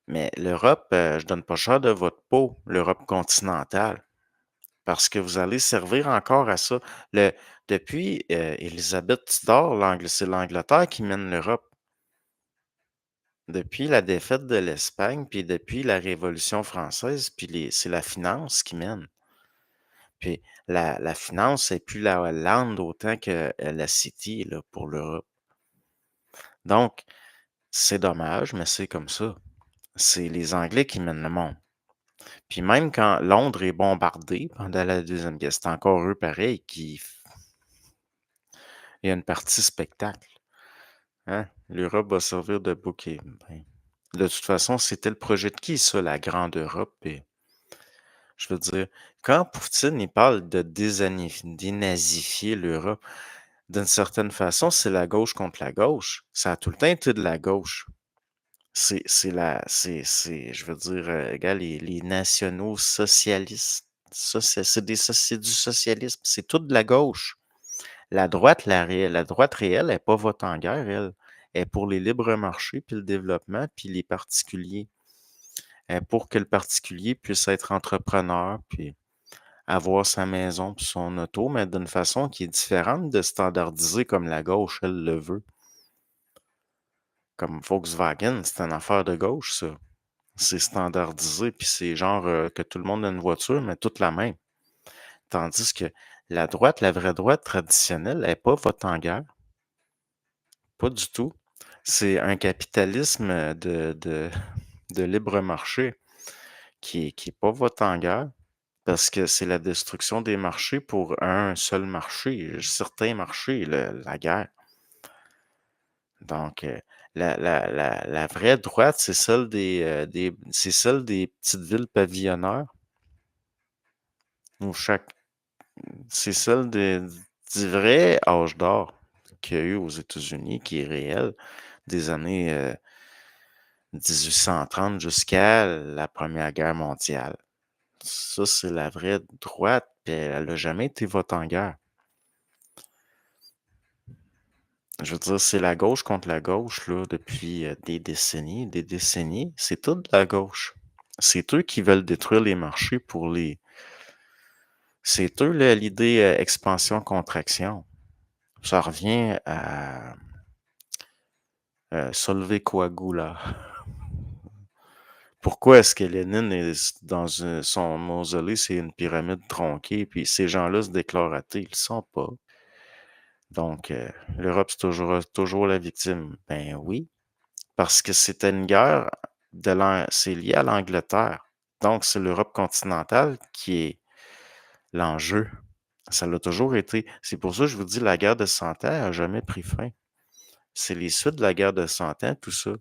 Mais l'Europe, je donne pas cher de votre peau, l'Europe continentale, parce que vous allez servir encore à ça. Le Depuis, Élisabeth Tudor, c'est l'Angleterre qui mène l'Europe. Depuis la défaite de l'Espagne, puis depuis la Révolution française, puis c'est la finance qui mène. Puis la finance, c'est plus la Hollande autant que la City là, pour l'Europe. Donc, c'est dommage, mais c'est comme ça. C'est les Anglais qui mènent le monde. Puis même quand Londres est bombardée pendant la Deuxième Guerre, c'est encore eux pareil qui... Il y a une partie spectacle. Hein? L'Europe va servir de bouquet. Ben, de toute façon, c'était le projet de qui, ça, la grande Europe? Et, je veux dire, quand Poutine il parle de dénazifier l'Europe, d'une certaine façon, c'est la gauche contre la gauche. Ça a tout le temps été de la gauche. Je veux dire, regarde, les nationaux socialistes, c'est du socialisme, c'est tout de la gauche. La droite réelle, elle n'est pas vote en guerre, elle. Elle est pour les libres marchés, puis le développement, puis les particuliers. Elle est pour que le particulier puisse être entrepreneur, puis avoir sa maison, puis son auto, mais d'une façon qui est différente de standardiser comme la gauche, elle le veut. Comme Volkswagen, c'est une affaire de gauche, ça. C'est standardisé, puis c'est genre que tout le monde a une voiture, mais toute la même. Tandis que la droite, la vraie droite traditionnelle, elle n'est pas vote en guerre. Pas du tout. C'est un capitalisme de libre marché qui est pas vote en guerre parce que c'est la destruction des marchés pour un seul marché, certains marchés, la guerre. Donc, la vraie droite, c'est celle des petites villes pavillonnaires où c'est celle du vrai âge d'or qu'il y a eu aux États-Unis, qui est réel, des années 1830 jusqu'à la Première Guerre mondiale. Ça, c'est la vraie droite, puis elle n'a jamais été vote en guerre. Je veux dire, c'est la gauche contre la gauche, là, depuis des décennies, des décennies. C'est tout de la gauche. C'est eux qui veulent détruire les marchés pour les... C'est eux, là, l'idée expansion-contraction. Ça revient à Solvay Coagula. Pourquoi est-ce que Lénine est dans son mausolée, c'est une pyramide tronquée, puis ces gens-là se déclarent athées? Ils le sont pas. Donc, l'Europe, c'est toujours la victime. Ben oui, parce que c'était une guerre c'est lié à l'Angleterre. Donc, c'est l'Europe continentale qui est l'enjeu. Ça l'a toujours été. C'est pour ça que je vous dis, la guerre de 100 ans n'a jamais pris fin. C'est les suites de la guerre de 100 ans, tout ça.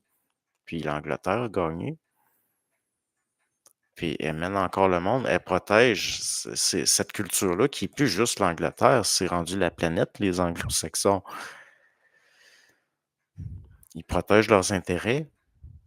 Puis l'Angleterre a gagné. Puis elle mène encore le monde. Elle protège cette culture-là qui est plus juste l'Angleterre. C'est rendu la planète, les Anglo-Saxons. Ils protègent leurs intérêts.